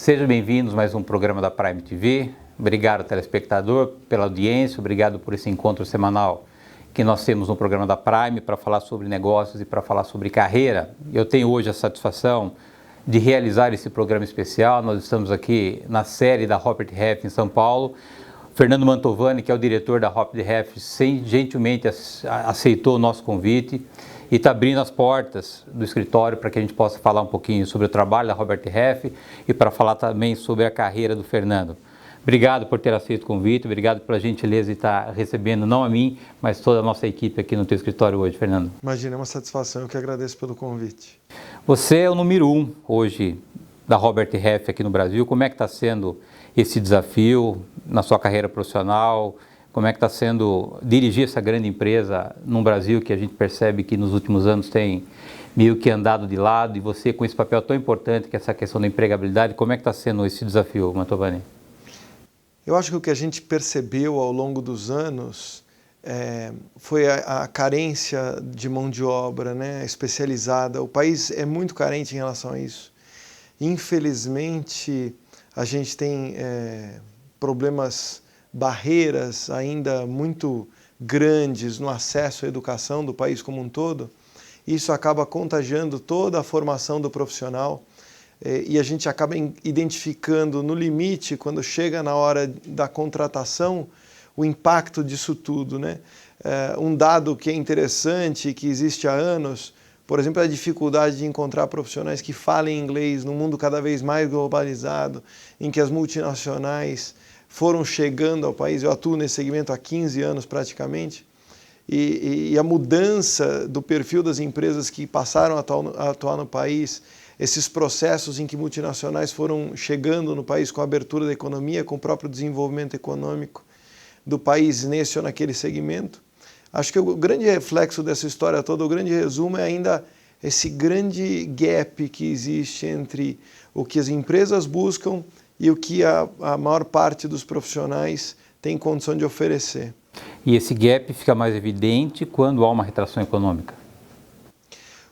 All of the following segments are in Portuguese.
Sejam bem-vindos a mais um programa da Prime TV. Obrigado, telespectador, pela audiência. Obrigado por esse encontro semanal que nós temos no programa da Prime para falar sobre negócios e para falar sobre carreira. Eu tenho hoje a satisfação de realizar esse programa especial. Nós estamos aqui na sede da Robert Half em São Paulo. Fernando Mantovani, que é o diretor da Robert Half, gentilmente aceitou o nosso convite e está abrindo as portas do escritório para que a gente possa falar um pouquinho sobre o trabalho da Robert Half e para falar também sobre a carreira do Fernando. Obrigado por ter aceito o convite, obrigado pela gentileza de estar recebendo, não a mim, mas toda a nossa equipe aqui no teu escritório hoje, Fernando. Imagina, é uma satisfação, eu que agradeço pelo convite. Você é o número 1 hoje da Robert Half aqui no Brasil. Como é que está sendo esse desafio na sua carreira profissional? Como é que está sendo dirigir essa grande empresa num Brasil que a gente percebe que nos últimos anos tem meio que andado de lado, e você com esse papel tão importante que é essa questão da empregabilidade, como é que está sendo esse desafio, Mantovani? Eu acho que o que a gente percebeu ao longo dos anos foi a carência de mão de obra, né, especializada. O país é muito carente em relação a isso. Infelizmente, a gente tem problemas, barreiras ainda muito grandes no acesso à educação do país como um todo. Isso acaba contagiando toda a formação do profissional e a gente acaba identificando no limite, quando chega na hora da contratação, o impacto disso tudo, né? Um dado que é interessante, que existe há anos, por exemplo, a dificuldade de encontrar profissionais que falem inglês num mundo cada vez mais globalizado, em que as multinacionais foram chegando ao país. Eu atuo nesse segmento há 15 anos praticamente, e a mudança do perfil das empresas que passaram a atuar no país, esses processos em que multinacionais foram chegando no país com a abertura da economia, com o próprio desenvolvimento econômico do país nesse ou naquele segmento. Acho que o grande reflexo dessa história toda, o grande resumo é ainda esse grande gap que existe entre o que as empresas buscam e o que a maior parte dos profissionais tem condição de oferecer. E esse gap fica mais evidente quando há uma retração econômica?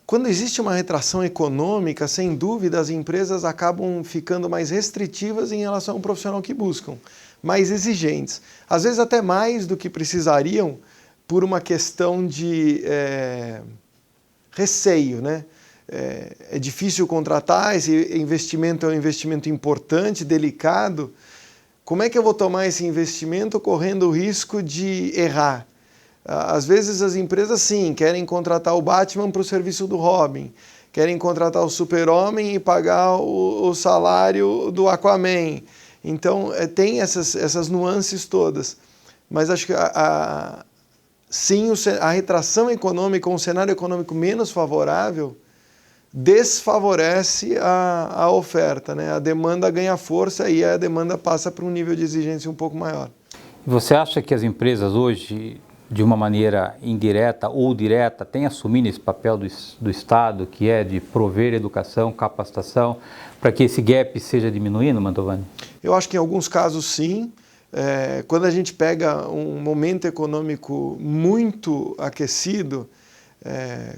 Quando existe uma retração econômica, sem dúvida, as empresas acabam ficando mais restritivas em relação ao profissional que buscam, mais exigentes. Às vezes até mais do que precisariam por uma questão de receio, né? É difícil contratar, esse investimento é um investimento importante, delicado. Como é que eu vou tomar esse investimento correndo o risco de errar? Às vezes as empresas, sim, querem contratar o Batman para o serviço do Robin, querem contratar o Super-Homem e pagar o salário do Aquaman. Então, tem essas nuances todas. Mas acho que sim, a retração econômica, um cenário econômico menos favorável, desfavorece a oferta, né? A demanda ganha força e a demanda passa para um nível de exigência um pouco maior. Você acha que as empresas hoje, de uma maneira indireta ou direta, têm assumido esse papel do Estado, que é de prover educação, capacitação, para que esse gap seja diminuindo, Mantovani? Eu acho que em alguns casos sim. Quando a gente pega um momento econômico muito aquecido,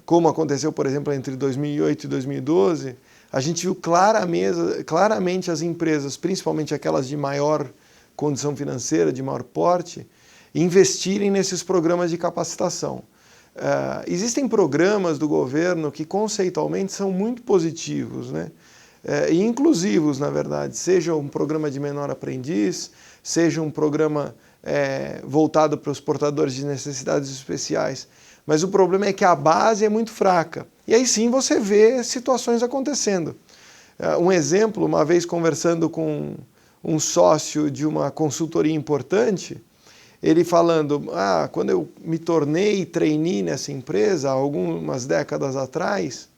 como aconteceu, por exemplo, entre 2008 e 2012, a gente viu claramente as empresas, principalmente aquelas de maior condição financeira, de maior porte, investirem nesses programas de capacitação. Existem programas do governo que conceitualmente são muito positivos, né? E inclusivos, na verdade, seja um programa de menor aprendiz, seja um programa voltado para os portadores de necessidades especiais. Mas o problema é que a base é muito fraca. E aí sim você vê situações acontecendo. Um exemplo, uma vez conversando com um sócio de uma consultoria importante, ele falando, quando eu me tornei trainee nessa empresa, algumas décadas atrás,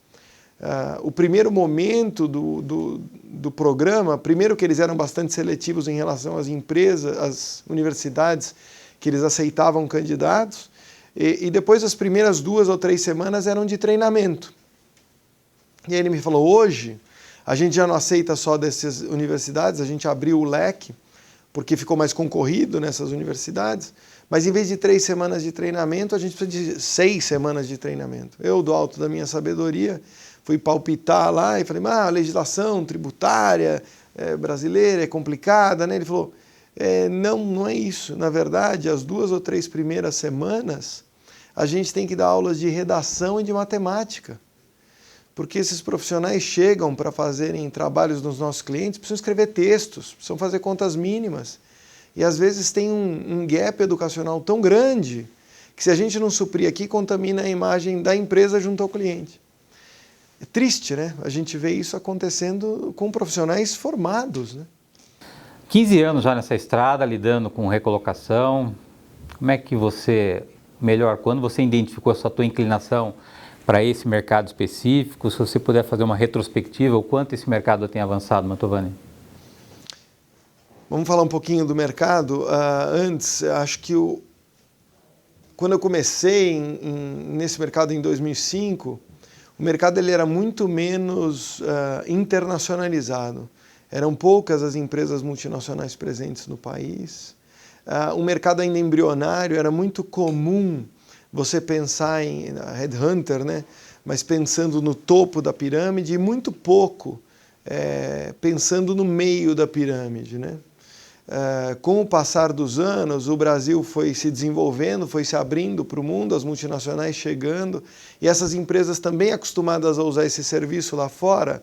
o primeiro momento do programa, primeiro que eles eram bastante seletivos em relação às empresas, às universidades, que eles aceitavam candidatos, e depois as primeiras 2 ou 3 semanas eram de treinamento. E aí ele me falou, hoje a gente já não aceita só dessas universidades, a gente abriu o leque, porque ficou mais concorrido nessas universidades, mas em vez de 3 semanas de treinamento, a gente precisa de 6 semanas de treinamento. Eu, do alto da minha sabedoria, fui palpitar lá e falei, legislação tributária, brasileira, é complicada, né? Ele falou, não é isso. Na verdade, as 2 ou 3 primeiras semanas, a gente tem que dar aulas de redação e de matemática. Porque esses profissionais chegam para fazerem trabalhos nos nossos clientes, precisam escrever textos, precisam fazer contas mínimas. E às vezes tem um gap educacional tão grande que se a gente não suprir aqui, contamina a imagem da empresa junto ao cliente. É triste, né? A gente vê isso acontecendo com profissionais formados, né? 15 anos já nessa estrada, lidando com recolocação. Como é que quando você identificou essa tua inclinação para esse mercado específico, se você puder fazer uma retrospectiva, o quanto esse mercado tem avançado, Mantovani? Vamos falar um pouquinho do mercado. Antes, acho que quando eu comecei nesse mercado em 2005, o mercado ele era muito menos internacionalizado. Eram poucas as empresas multinacionais presentes no país. O mercado ainda embrionário, era muito comum você pensar em headhunter, né? Mas pensando no topo da pirâmide e muito pouco pensando no meio da pirâmide, né? Com o passar dos anos, o Brasil foi se desenvolvendo, foi se abrindo para o mundo, as multinacionais chegando, e essas empresas também acostumadas a usar esse serviço lá fora,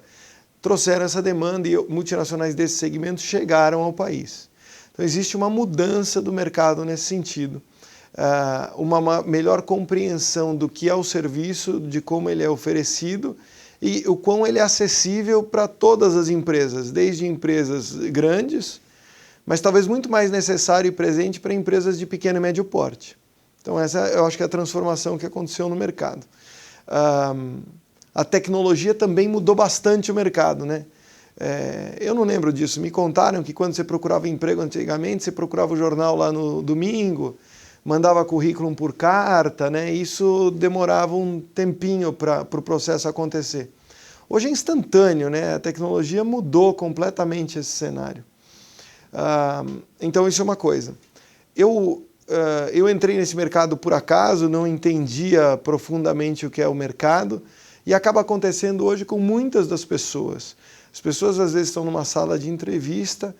trouxeram essa demanda e multinacionais desse segmento chegaram ao país. Então existe uma mudança do mercado nesse sentido. Uma melhor compreensão do que é o serviço, de como ele é oferecido e o quão ele é acessível para todas as empresas, desde empresas grandes, mas talvez muito mais necessário e presente para empresas de pequeno e médio porte. Então essa eu acho que é a transformação que aconteceu no mercado. A tecnologia também mudou bastante o mercado, né? Eu não lembro disso, me contaram que quando você procurava emprego antigamente, você procurava o jornal lá no domingo, mandava currículo por carta, né? Isso demorava um tempinho para o processo acontecer. Hoje é instantâneo, né? A tecnologia mudou completamente esse cenário. Então isso é uma coisa. Eu entrei nesse mercado por acaso, não entendia profundamente o que é o mercado e acaba acontecendo hoje com muitas das pessoas. As pessoas às vezes estão numa sala de entrevista,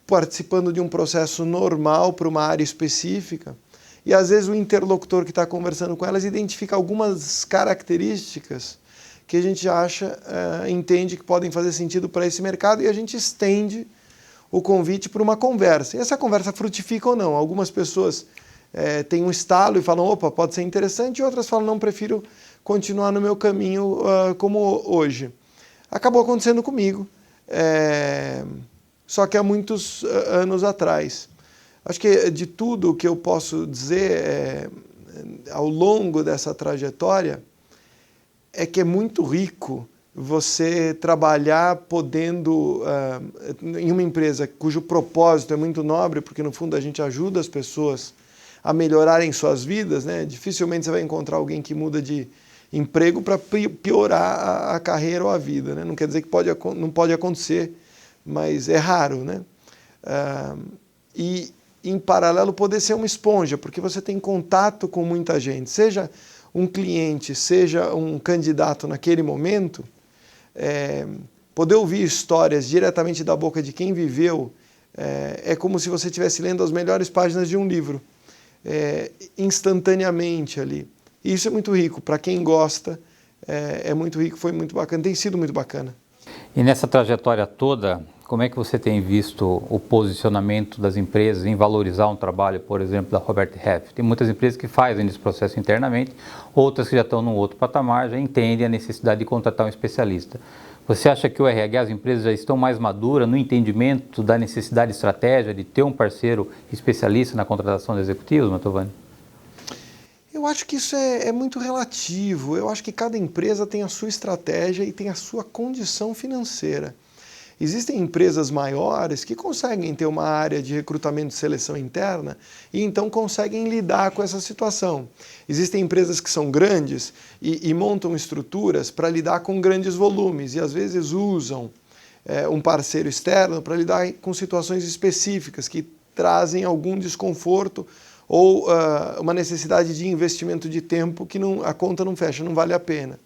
participando de um processo normal para uma área específica e às vezes o interlocutor que está conversando com elas identifica algumas características que a gente entende que podem fazer sentido para esse mercado e a gente estende o convite para uma conversa. E essa conversa frutifica ou não. Algumas pessoas têm um estalo e falam, opa, pode ser interessante, e outras falam, não, prefiro continuar no meu caminho como hoje. Acabou acontecendo comigo, só que há muitos anos atrás. Acho que de tudo que eu posso dizer ao longo dessa trajetória é que é muito rico você trabalhar podendo em uma empresa cujo propósito é muito nobre, porque no fundo a gente ajuda as pessoas a melhorarem suas vidas, né? Dificilmente você vai encontrar alguém que muda de emprego para piorar a carreira ou a vida, né? Não quer dizer que não pode acontecer, mas é raro, né? E em paralelo poder ser uma esponja, porque você tem contato com muita gente, seja um cliente, seja um candidato naquele momento, poder ouvir histórias diretamente da boca de quem viveu é como se você estivesse lendo as melhores páginas de um livro, instantaneamente ali. E isso é muito rico, para quem gosta, é muito rico, foi muito bacana, tem sido muito bacana. E nessa trajetória toda, como é que você tem visto o posicionamento das empresas em valorizar um trabalho, por exemplo, da Robert Half? Tem muitas empresas que fazem esse processo internamente, outras que já estão num outro patamar, já entendem a necessidade de contratar um especialista. Você acha que o RH, as empresas já estão mais maduras no entendimento da necessidade de estratégia de ter um parceiro especialista na contratação de executivos, Mantovani? Eu acho que isso é muito relativo. Eu acho que cada empresa tem a sua estratégia e tem a sua condição financeira. Existem empresas maiores que conseguem ter uma área de recrutamento e seleção interna e então conseguem lidar com essa situação. Existem empresas que são grandes e montam estruturas para lidar com grandes volumes e às vezes usam um parceiro externo para lidar com situações específicas que trazem algum desconforto ou uma necessidade de investimento de tempo que a conta não fecha, não vale a pena.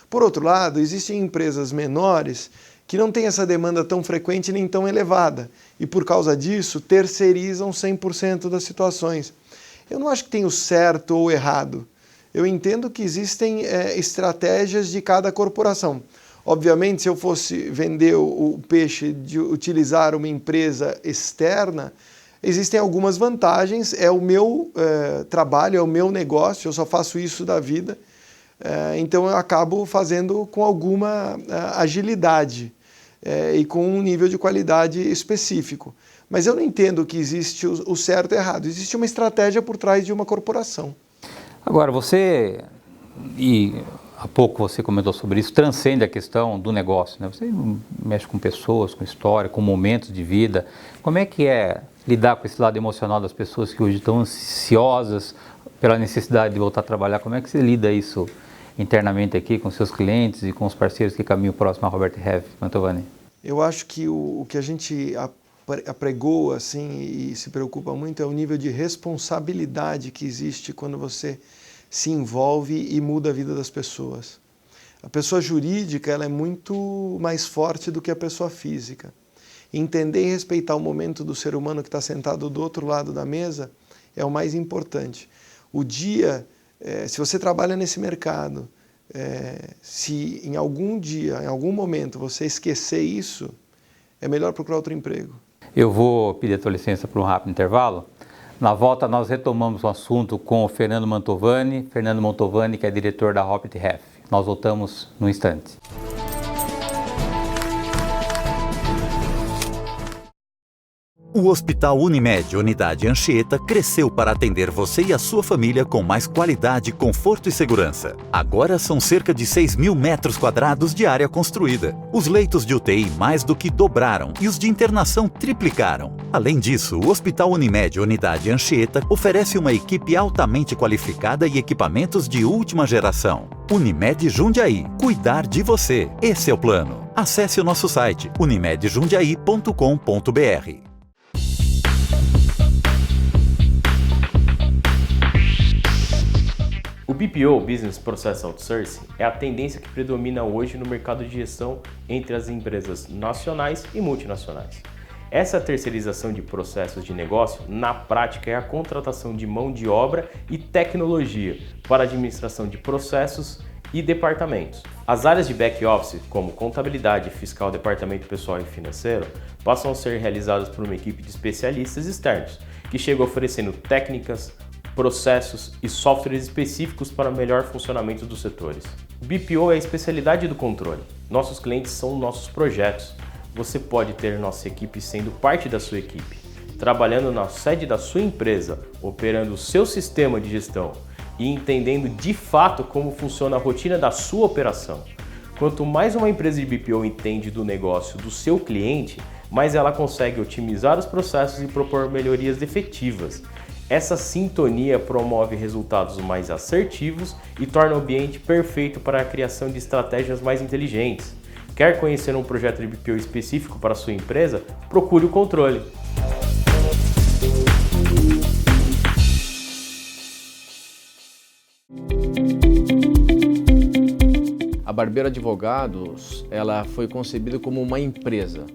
Por outro lado, existem empresas menores que não têm essa demanda tão frequente nem tão elevada e, por causa disso, terceirizam 100% das situações. Eu não acho que tem o certo ou errado. Eu entendo que existem estratégias de cada corporação. Obviamente, se eu fosse vender o peixe de utilizar uma empresa externa, existem algumas vantagens, é o meu trabalho, é o meu negócio, eu só faço isso da vida, então eu acabo fazendo com alguma agilidade e com um nível de qualidade específico. Mas eu não entendo que existe o certo e errado, existe uma estratégia por trás de uma corporação. Agora, você, e há pouco você comentou sobre isso, transcende a questão do negócio, né? Você mexe com pessoas, com história, com momentos de vida. Como é que é lidar com esse lado emocional das pessoas que hoje estão ansiosas pela necessidade de voltar a trabalhar? Como é que você lida isso internamente aqui com seus clientes e com os parceiros que caminham próximo a Robert Half, Mantovani? Eu acho que o que a gente apregoa assim, e se preocupa muito é o nível de responsabilidade que existe quando você se envolve e muda a vida das pessoas. A pessoa jurídica ela é muito mais forte do que a pessoa física. Entender e respeitar o momento do ser humano que está sentado do outro lado da mesa é o mais importante. O dia, se você trabalha nesse mercado, se em algum dia, em algum momento você esquecer isso, é melhor procurar outro emprego. Eu vou pedir a tua licença para um rápido intervalo. Na volta nós retomamos o assunto com o Fernando Mantovani, que é diretor da Robert Half. Nós voltamos num instante. O Hospital Unimed Unidade Anchieta cresceu para atender você e a sua família com mais qualidade, conforto e segurança. Agora são cerca de 6.000 metros quadrados de área construída. Os leitos de UTI mais do que dobraram e os de internação triplicaram. Além disso, o Hospital Unimed Unidade Anchieta oferece uma equipe altamente qualificada e equipamentos de última geração. Unimed Jundiaí. Cuidar de você. Esse é o plano. Acesse o nosso site unimedjundiaí.com.br. O BPO, Business Process Outsourcing, é a tendência que predomina hoje no mercado de gestão entre as empresas nacionais e multinacionais. Essa terceirização de processos de negócio, na prática, é a contratação de mão de obra e tecnologia para a administração de processos e departamentos. As áreas de back-office, como contabilidade, fiscal, departamento pessoal e financeiro, passam a ser realizadas por uma equipe de especialistas externos, que chega oferecendo técnicas, processos e softwares específicos para o melhor funcionamento dos setores. O BPO é a especialidade do controle. Nossos clientes são nossos projetos. Você pode ter nossa equipe sendo parte da sua equipe, trabalhando na sede da sua empresa, operando o seu sistema de gestão e entendendo de fato como funciona a rotina da sua operação. Quanto mais uma empresa de BPO entende do negócio do seu cliente, mais ela consegue otimizar os processos e propor melhorias efetivas. Essa sintonia promove resultados mais assertivos e torna o ambiente perfeito para a criação de estratégias mais inteligentes. Quer conhecer um projeto de BPO específico para a sua empresa? Procure o Controle. A Barbeiro Advogados, ela foi concebida como uma empresa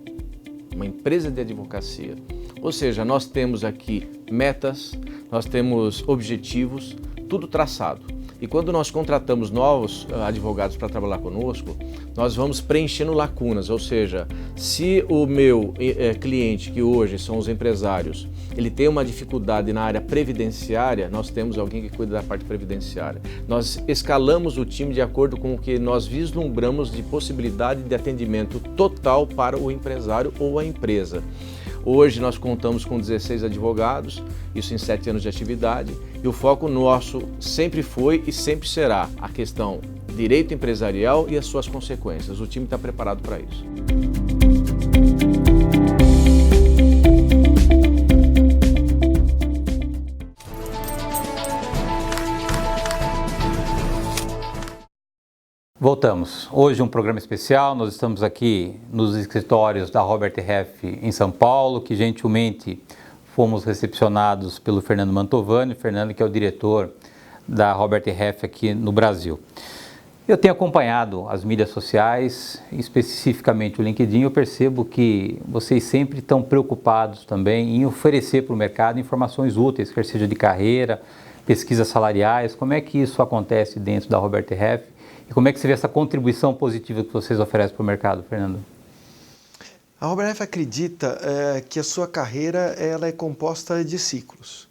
de advocacia. Ou seja, nós temos aqui metas, nós temos objetivos, tudo traçado. E quando nós contratamos novos advogados para trabalhar conosco, nós vamos preenchendo lacunas, ou seja, se o meu cliente, que hoje são os empresários, ele tem uma dificuldade na área previdenciária, nós temos alguém que cuida da parte previdenciária. Nós escalamos o time de acordo com o que nós vislumbramos de possibilidade de atendimento total para o empresário ou a empresa. Hoje nós contamos com 16 advogados, isso em 7 anos de atividade, e o foco nosso sempre foi e sempre será a questão direito empresarial e as suas consequências. O time está preparado para isso. Voltamos. Hoje um programa especial, nós estamos aqui nos escritórios da Robert Half em São Paulo, que gentilmente fomos recepcionados pelo Fernando Mantovani, Fernando que é o diretor da Robert Half aqui no Brasil. Eu tenho acompanhado as mídias sociais, especificamente o LinkedIn, eu percebo que vocês sempre estão preocupados também em oferecer para o mercado informações úteis, quer seja de carreira, pesquisas salariais. Como é que isso acontece dentro da Robert Half e como é que você vê essa contribuição positiva que vocês oferecem para o mercado, Fernando? A Robert Half acredita que a sua carreira ela é composta de ciclos.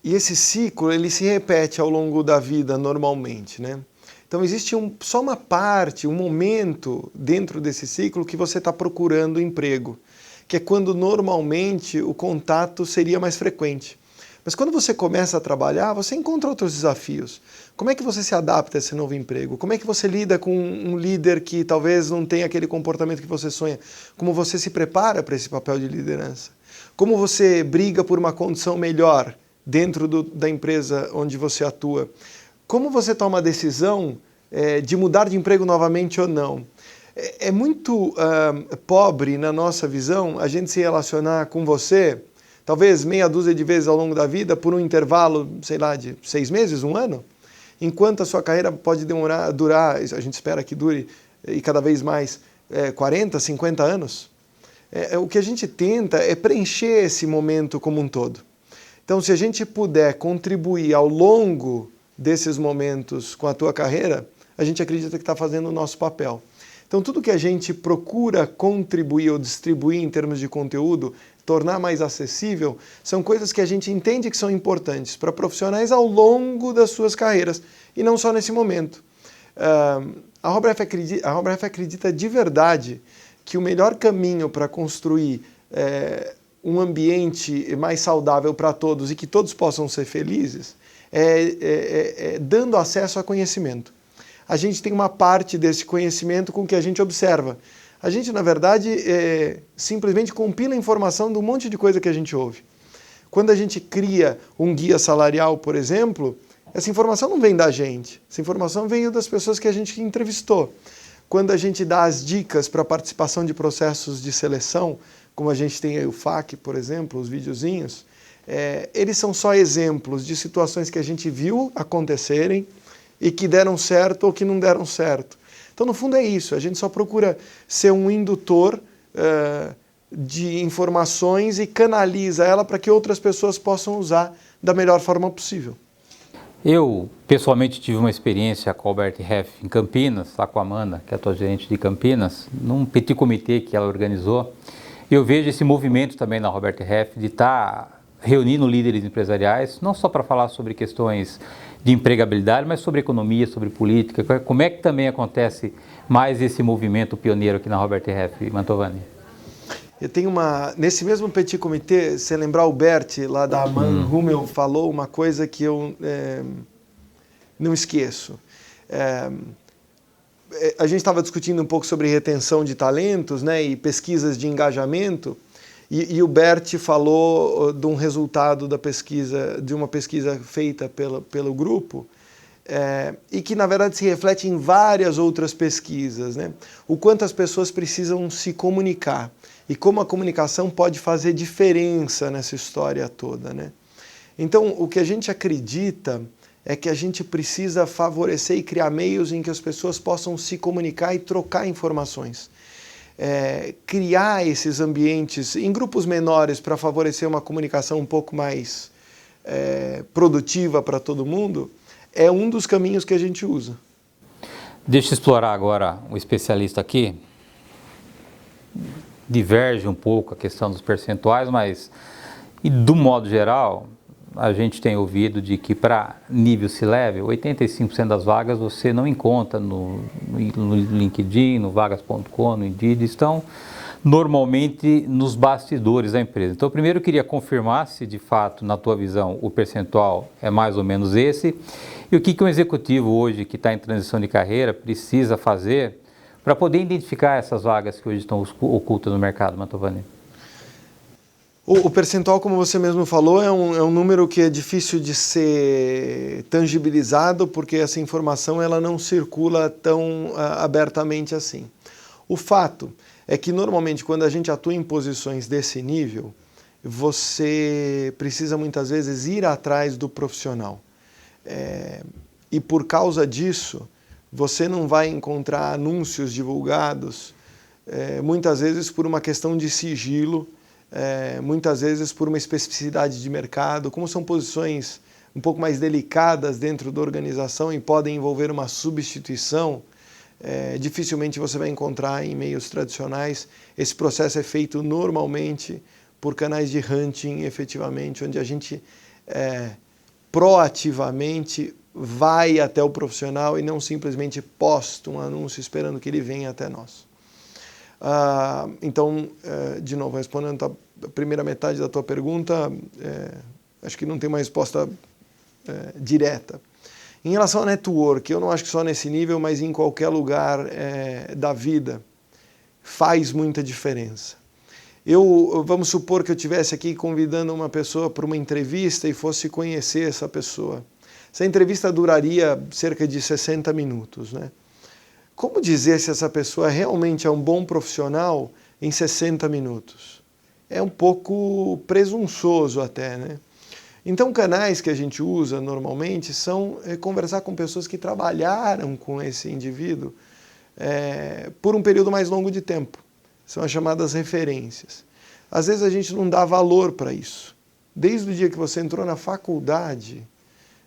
E esse ciclo ele se repete ao longo da vida normalmente, né? Então existe só uma parte, um momento dentro desse ciclo que você está procurando emprego, que é quando normalmente o contato seria mais frequente. Mas quando você começa a trabalhar, você encontra outros desafios. Como é que você se adapta a esse novo emprego? Como é que você lida com um líder que talvez não tenha aquele comportamento que você sonha? Como você se prepara para esse papel de liderança? Como você briga por uma condição melhor dentro da empresa onde você atua? Como você toma a decisão de mudar de emprego novamente ou não? É muito pobre na nossa visão a gente se relacionar com você, talvez meia dúzia de vezes ao longo da vida, por um intervalo, sei lá, de 6 meses, 1 ano, enquanto a sua carreira pode durar, a gente espera que dure, e cada vez mais, 40, 50 anos. O que a gente tenta é preencher esse momento como um todo. Então, se a gente puder contribuir ao longo desses momentos com a tua carreira, a gente acredita que está fazendo o nosso papel. Então, tudo que a gente procura contribuir ou distribuir em termos de conteúdo, tornar mais acessível, são coisas que a gente entende que são importantes para profissionais ao longo das suas carreiras, e não só nesse momento. A Robert Half acredita de verdade que o melhor caminho para construir um ambiente mais saudável para todos e que todos possam ser felizes dando acesso a conhecimento. A gente tem uma parte desse conhecimento com que a gente observa. A gente, na verdade, simplesmente compila informação de um monte de coisa que a gente ouve. Quando a gente cria um guia salarial, por exemplo, essa informação não vem da gente. Essa informação veio das pessoas que a gente entrevistou. Quando a gente dá as dicas para participação de processos de seleção, como a gente tem aí o FAQ, por exemplo, os videozinhos, eles são só exemplos de situações que a gente viu acontecerem e que deram certo ou que não deram certo. Então, no fundo, é isso. A gente só procura ser um indutor de informações e canaliza ela para que outras pessoas possam usar da melhor forma possível. Eu, pessoalmente, tive uma experiência com a Robert Half em Campinas, lá com a Amanda, que é a tua gerente de Campinas, num petit comitê que ela organizou. Eu vejo esse movimento também na Robert Half de estar reunindo líderes empresariais, não só para falar sobre questões de empregabilidade, mas sobre economia, sobre política. Como é que também acontece mais esse movimento pioneiro aqui na Robert Half, Mantovani? Eu tenho nesse mesmo petit comitê, se lembrar o Bert, lá da Man Hummel, falou uma coisa que eu não esqueço. A gente estava discutindo um pouco sobre retenção de talentos, né, e pesquisas de engajamento, e o Bert falou de um resultado da pesquisa, de uma pesquisa feita pelo grupo, e que na verdade se reflete em várias outras pesquisas, né? O quanto as pessoas precisam se comunicar e como a comunicação pode fazer diferença nessa história toda, né? Então, o que a gente acredita é que a gente precisa favorecer e criar meios em que as pessoas possam se comunicar e trocar informações. Criar esses ambientes em grupos menores para favorecer uma comunicação um pouco mais produtiva para todo mundo é um dos caminhos que a gente usa. Deixa eu explorar agora o especialista aqui. Diverge um pouco a questão dos percentuais, mas e do modo geral, a gente tem ouvido de que para nível C-Level, 85% das vagas você não encontra no LinkedIn, no vagas.com, no Indeed, estão normalmente nos bastidores da empresa. Então, primeiro eu queria confirmar se de fato, na tua visão, o percentual é mais ou menos esse, e o que um executivo hoje que está em transição de carreira precisa fazer para poder identificar essas vagas que hoje estão ocultas no mercado, Mantovani. O percentual, como você mesmo falou, é um número que é difícil de ser tangibilizado, porque essa informação ela não circula tão abertamente assim. O fato é que, normalmente, quando a gente atua em posições desse nível, você precisa, muitas vezes, ir atrás do profissional. e por causa disso, você não vai encontrar anúncios divulgados, muitas vezes por uma questão de sigilo, muitas vezes por uma especificidade de mercado, como são posições um pouco mais delicadas dentro da organização e podem envolver uma substituição, dificilmente você vai encontrar em meios tradicionais. Esse processo é feito normalmente por canais de hunting, efetivamente, onde a gente proativamente vai até o profissional e não simplesmente posta um anúncio esperando que ele venha até nós. Então, de novo, respondendo a primeira metade da tua pergunta, acho que não tem uma resposta direta. Em relação ao network, eu não acho que só nesse nível, mas em qualquer lugar da vida, faz muita diferença. Vamos supor que eu estivesse aqui convidando uma pessoa para uma entrevista e fosse conhecer essa pessoa. Essa entrevista duraria cerca de 60 minutos, né? Como dizer se essa pessoa realmente é um bom profissional em 60 minutos? É um pouco presunçoso até, né? Então, canais que a gente usa normalmente são conversar com pessoas que trabalharam com esse indivíduo por um período mais longo de tempo. São as chamadas referências. Às vezes a gente não dá valor para isso. Desde o dia que você entrou na faculdade,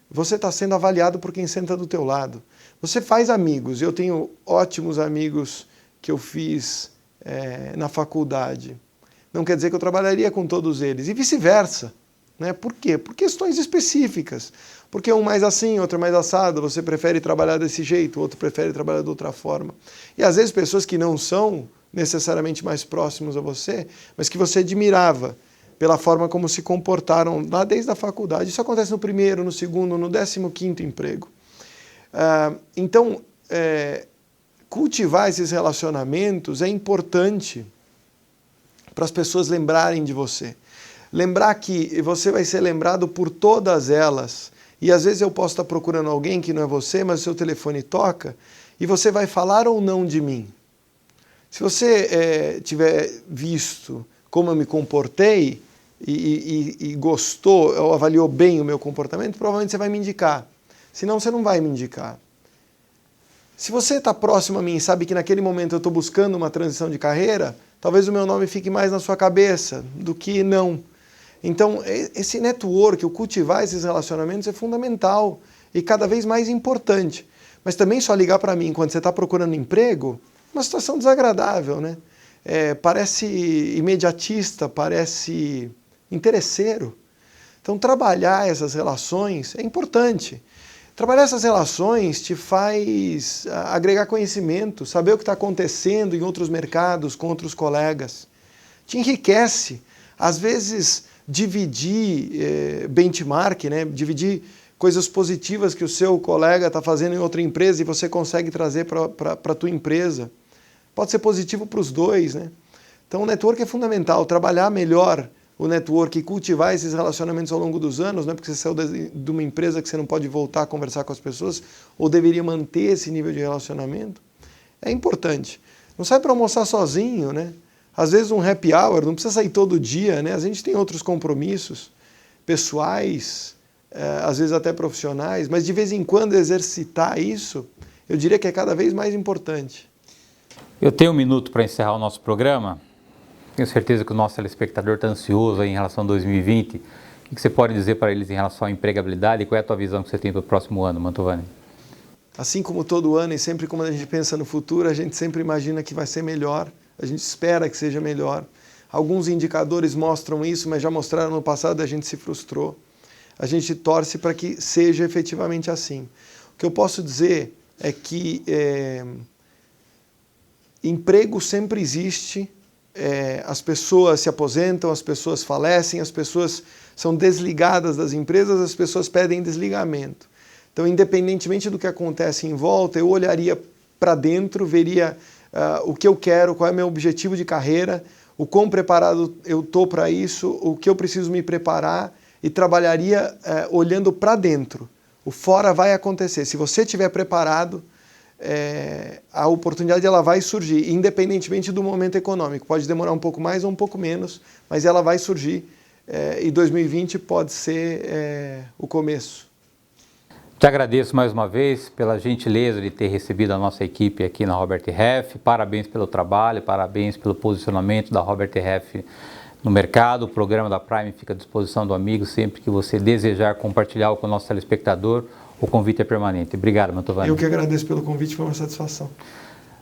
você está sendo avaliado por quem senta do teu lado. Você faz amigos. Eu tenho ótimos amigos que eu fiz na faculdade. Não quer dizer que eu trabalharia com todos eles. E vice-versa. Né? Por quê? Por questões específicas. Porque um mais assim, outro mais assado. Você prefere trabalhar desse jeito, outro prefere trabalhar de outra forma. E às vezes pessoas que não são necessariamente mais próximos a você, mas que você admirava pela forma como se comportaram lá desde a faculdade. Isso acontece no primeiro, no segundo, no 15º emprego. Então, cultivar esses relacionamentos é importante para as pessoas lembrarem de você. Lembrar que você vai ser lembrado por todas elas. E às vezes eu posso estar procurando alguém que não é você, mas o seu telefone toca e você vai falar ou não de mim. Se você tiver visto como eu me comportei e gostou, ou avaliou bem o meu comportamento, provavelmente você vai me indicar. Senão você não vai me indicar. Se você está próximo a mim e sabe que naquele momento eu estou buscando uma transição de carreira, talvez o meu nome fique mais na sua cabeça do que não. Então, esse network, o cultivar esses relacionamentos é fundamental e cada vez mais importante. Mas também só ligar para mim quando você está procurando emprego, uma situação desagradável, né? Parece imediatista, parece interesseiro. Então, trabalhar essas relações é importante. Trabalhar essas relações te faz agregar conhecimento, saber o que está acontecendo em outros mercados, com outros colegas. Te enriquece. Às vezes, dividir benchmark, né? Dividir coisas positivas que o seu colega está fazendo em outra empresa e você consegue trazer para a tua empresa. Pode ser positivo para os dois, né? Então, o network é fundamental. Trabalhar melhor o network e cultivar esses relacionamentos ao longo dos anos, não é porque você saiu de uma empresa que você não pode voltar a conversar com as pessoas, ou deveria manter esse nível de relacionamento, é importante. Não sai para almoçar sozinho, né? Às vezes um happy hour, não precisa sair todo dia, né? A gente tem outros compromissos pessoais, às vezes até profissionais, mas de vez em quando exercitar isso, eu diria que é cada vez mais importante. Eu tenho 1 minuto para encerrar o nosso programa. Tenho certeza que o nosso telespectador está ansioso aí em relação a 2020. O que você pode dizer para eles em relação à empregabilidade e qual é a tua visão que você tem para o próximo ano, Mantovani? Assim como todo ano e sempre como a gente pensa no futuro, a gente sempre imagina que vai ser melhor, a gente espera que seja melhor. Alguns indicadores mostram isso, mas já mostraram no passado e a gente se frustrou. A gente torce para que seja efetivamente assim. O que eu posso dizer é que emprego sempre existe, as pessoas se aposentam, as pessoas falecem, as pessoas são desligadas das empresas, as pessoas pedem desligamento. Então, independentemente do que acontece em volta, eu olharia para dentro, veria o que eu quero, qual é o meu objetivo de carreira, o quão preparado eu estou para isso, o que eu preciso me preparar e trabalharia olhando para dentro. O fora vai acontecer. Se você estiver preparado, a oportunidade ela vai surgir, independentemente do momento econômico. Pode demorar um pouco mais ou um pouco menos, mas ela vai surgir e 2020 pode ser o começo. Te agradeço mais uma vez pela gentileza de ter recebido a nossa equipe aqui na Robert Half. Parabéns pelo trabalho, parabéns pelo posicionamento da Robert Half no mercado. O programa da Prime fica à disposição do amigo sempre que você desejar compartilhar com o nosso telespectador. O convite é permanente. Obrigado, Mantovani. Eu que agradeço pelo convite, foi uma satisfação.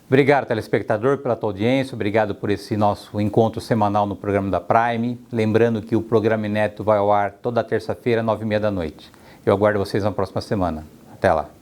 Obrigado, telespectador, pela tua audiência. Obrigado por esse nosso encontro semanal no programa da Prime. Lembrando que o programa inédito vai ao ar toda terça-feira, 9h30 da noite. Eu aguardo vocês na próxima semana. Até lá.